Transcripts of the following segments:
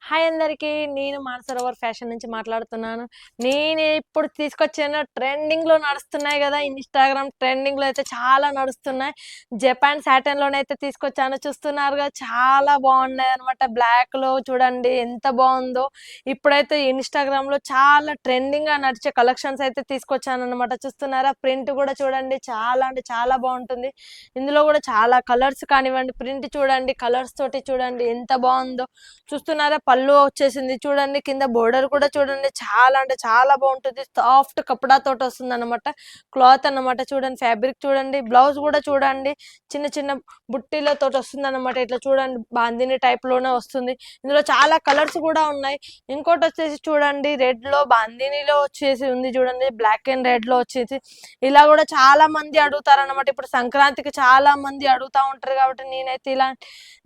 Hi అందరికి, నేను Mansarovar fashion నుంచి మాట్లాడుతున్నాను. నేను ఇప్పుడు తీసుకొచ్చిన ట్రెండింగ్లో నడుస్తున్నాయి కదా, ఇన్స్టాగ్రామ్ ట్రెండింగ్లో అయితే చాలా నడుస్తున్నాయి. జపాన్ సాటన్లోనైతే తీసుకొచ్చాను, చూస్తున్నారుగా చాలా బాగున్నాయి అనమాట. బ్లాక్లో చూడండి ఎంత బాగుందో. ఇప్పుడైతే ఇన్స్టాగ్రామ్లో చాలా ట్రెండింగ్గా నడిచే కలెక్షన్స్ అయితే తీసుకొచ్చాను అనమాట. చూస్తున్నారా, ప్రింట్ కూడా చూడండి చాలా అంటే చాలా బాగుంటుంది. ఇందులో కూడా చాలా కలర్స్ కానివ్వండి, ప్రింట్ చూడండి, కలర్స్ తోటి చూడండి ఎంత బాగుందో. చూస్తున్నారా, పళ్ళు వచ్చేసింది చూడండి, కింద బోర్డర్ కూడా చూడండి చాలా అంటే చాలా బాగుంటుంది. సాఫ్ట్ కపడా తోటి వస్తుంది అనమాట, క్లాత్ అన్నమాట. చూడండి ఫ్యాబ్రిక్ చూడండి, బ్లౌజ్ కూడా చూడండి చిన్న చిన్న బుట్టీలతో వస్తుంది అనమాట. ఇట్లా చూడండి బాందిని టైప్ లోనే వస్తుంది. ఇందులో చాలా కలర్స్ కూడా ఉన్నాయి. ఇంకోటి వచ్చేసి చూడండి, రెడ్ లో బాందినిలో వచ్చేసి ఉంది చూడండి, బ్లాక్ అండ్ రెడ్ లో వచ్చేసి. ఇలా కూడా చాలా మంది అడుగుతారు అనమాట. ఇప్పుడు సంక్రాంతికి చాలా మంది అడుగుతా ఉంటారు కాబట్టి నేనైతే ఇలా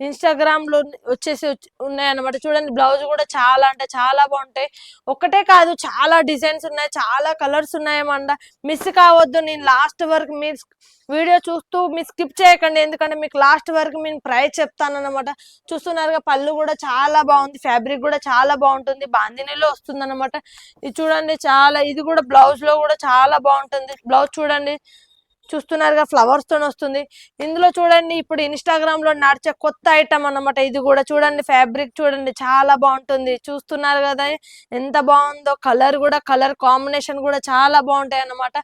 ఇన్స్టాగ్రామ్ లో వచ్చేసి ఉన్నాయన్నమాట. చూడండి బ్లౌజ్ కూడా చాలా అంటే చాలా బాగుంటాయి. ఒకటే కాదు, చాలా డిజైన్స్ ఉన్నాయి, చాలా కలర్స్ ఉన్నాయమండ. మిస్ కావద్దు. నేను లాస్ట్ వరకు మీరు వీడియో చూస్తూ మీరు స్కిప్ చేయకండి, ఎందుకంటే మీకు లాస్ట్ వరకు నేను ప్రైస్ చెప్తాను అనమాట. చూస్తున్నారుగా, పళ్ళు కూడా చాలా బాగుంది, ఫ్యాబ్రిక్ కూడా చాలా బాగుంటుంది, బాందినీలో వస్తుంది అనమాట. ఇది చూడండి చాలా, ఇది కూడా బ్లౌజ్ లో కూడా చాలా బాగుంటుంది. బ్లౌజ్ చూడండి, చూస్తున్నారుగా ఫ్లవర్స్ తో వస్తుంది. ఇందులో చూడండి, ఇప్పుడు ఇన్స్టాగ్రామ్ లో నడిచే కొత్త ఐటమ్ అన్నమాట. ఇది కూడా చూడండి, ఫ్యాబ్రిక్ చూడండి చాలా బాగుంటుంది. చూస్తున్నారు కదా ఎంత బాగుందో. కలర్ కూడా, కలర్ కాంబినేషన్ కూడా చాలా బాగుంటాయి అన్నమాట.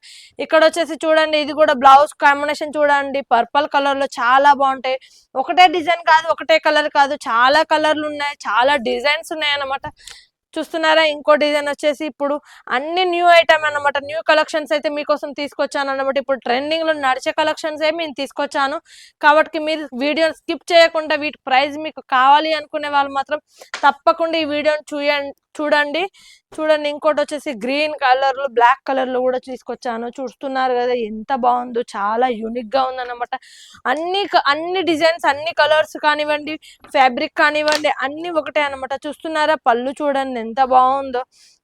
ఇక్కడ వచ్చేసి చూడండి, ఇది కూడా బ్లౌజ్ కాంబినేషన్ చూడండి, పర్పుల్ కలర్ లో చాలా బాగుంటాయి. ఒకటే డిజైన్ కాదు, ఒకటే కలర్ కాదు, చాలా కలర్లు ఉన్నాయి, చాలా డిజైన్స్ ఉన్నాయి అన్నమాట. చూస్తున్నారా, ఇంకో డిజైన్ వచ్చేసి ఇప్పుడు అన్ని న్యూ ఐటమ్ అన్నమాట. న్యూ కలెక్షన్స్ అయితే మీకోసం తీసుకొచ్చాను అన్నమాట. ఇప్పుడు ట్రెండింగ్ లో నడిచే కలెక్షన్స్ ఏ నేను తీసుకొచ్చాను కాబట్టి మీరు వీడియో స్కిప్ చేయకుండా వీటి ప్రైస్ మీకు కావాలి అనుకునే వాళ్ళు మాత్రం తప్పకుండా ఈ వీడియోని చూడండి. ఇంకోటి వచ్చేసి గ్రీన్ కలర్ లో, బ్లాక్ కలర్ లో కూడా తీసుకొచ్చాను. చూస్తున్నారు కదా ఎంత బాగుందో, చాలా యూనిక్ గా ఉందన్నమాట. అన్ని డిజైన్స్, అన్ని కలర్స్ కానివ్వండి, ఫ్యాబ్రిక్ కానివ్వండి, అన్ని ఒకటే అనమాట. చూస్తున్నారా, పళ్ళు చూడండి ఎంత బాగుందో,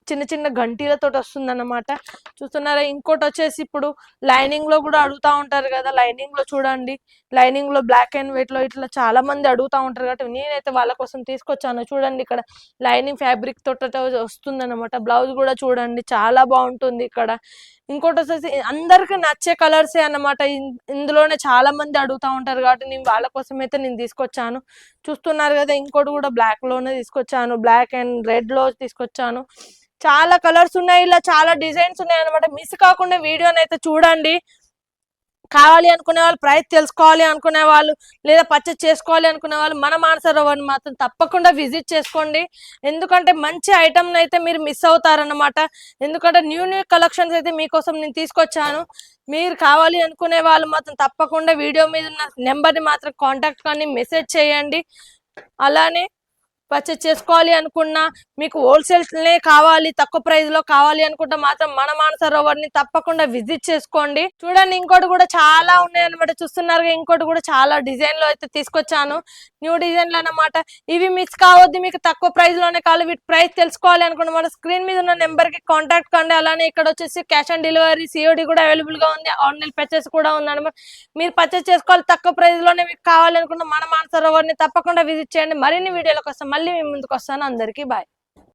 చిన్న చిన్న గంటీలతో వస్తుంది అనమాట. చూస్తున్నారా, ఇంకోటి వచ్చేసి ఇప్పుడు లైనింగ్ లో కూడా అడుగుతా ఉంటారు కదా, లైనింగ్ లో చూడండి, లైనింగ్ లో బ్లాక్ అండ్ వైట్ లో ఇట్లా చాలా మంది అడుగుతా ఉంటారు కాబట్టి నేనైతే వాళ్ళ కోసం తీసుకొచ్చాను. చూడండి, ఇక్కడ లైనింగ్ ఫ్యాబ్రిక్ తోట వస్తుంది అనమాట. బ్లౌజ్ కూడా చూడండి చాలా బాగుంటుంది. ఇక్కడ ఇంకోటి వచ్చేసి అందరికి నచ్చే కలర్సే అన్నమాట. ఇందులోనే చాలా మంది అడుగుతా ఉంటారు కాబట్టి నేను వాళ్ళ కోసం అయితే నేను తీసుకొచ్చాను. చూస్తున్నారు కదా, ఇంకోటి కూడా బ్లాక్ లోనే తీసుకొచ్చాను, బ్లాక్ అండ్ రెడ్ లో తీసుకొచ్చాను. చాలా కలర్స్ ఉన్నాయి, ఇలా చాలా డిజైన్స్ ఉన్నాయి అనమాట. మిస్ కాకుండా వీడియోని అయితే చూడండి. కావాలి అనుకునే వాళ్ళు, ప్రైస్ తెలుసుకోవాలి అనుకునే వాళ్ళు, లేదా పర్చేస్ చేసుకోవాలి అనుకునే వాళ్ళు మన మానసరోవర్ని మాత్రం తప్పకుండా విజిట్ చేసుకోండి. ఎందుకంటే మంచి ఐటమ్ అయితే మీరు మిస్ అవుతారన్నమాట. ఎందుకంటే న్యూ కలెక్షన్స్ అయితే మీకోసం నేను తీసుకొచ్చాను. మీరు కావాలి అనుకునే వాళ్ళు మాత్రం తప్పకుండా వీడియో మీద ఉన్న నెంబర్ని మాత్రం కాంటాక్ట్ కానీ మెసేజ్ చేయండి. అలానే పర్చేస్ చేసుకోవాలి అనుకున్నా, మీకు హోల్సేల్నే కావాలి, తక్కువ ప్రైస్ లో కావాలి అనుకుంటే మాత్రం మన మానసరోవర్ ని తప్పకుండా విజిట్ చేసుకోండి. చూడండి, ఇంకోటి కూడా చాలా ఉన్నాయి అనమాట. చూస్తున్నారు, ఇంకోటి కూడా చాలా డిజైన్ లో అయితే తీసుకొచ్చాను, న్యూ డిజైన్లు అన్నమాట. ఇవి మిస్ కావద్దు, మీకు తక్కువ ప్రైస్ లోనే కావాలి. వీటి ప్రైస్ తెలుసుకోవాలి అనుకుంటే మన స్క్రీన్ మీద ఉన్న నెంబర్ కి కాంటాక్ట్ కండి. అలానే ఇక్కడ వచ్చేసి క్యాష్ ఆన్ డెలివరీ, సిఓడి కూడా అవైలబుల్ గా ఉంది, ఆన్లైన్ పర్చేస్ కూడా ఉంది అనమాట. మీరు పర్చేస్ చేసుకోవాలి, తక్కువ ప్రైస్ లోనే మీకు కావాలి అనుకుంటే మన మానసరోవర్ ని తప్పకుండా విజిట్ చేయండి. మరిన్ని వీడియోల కోసం మళ్ళీ మీ ముందుకు వస్తాను. అందరికీ బాయ్.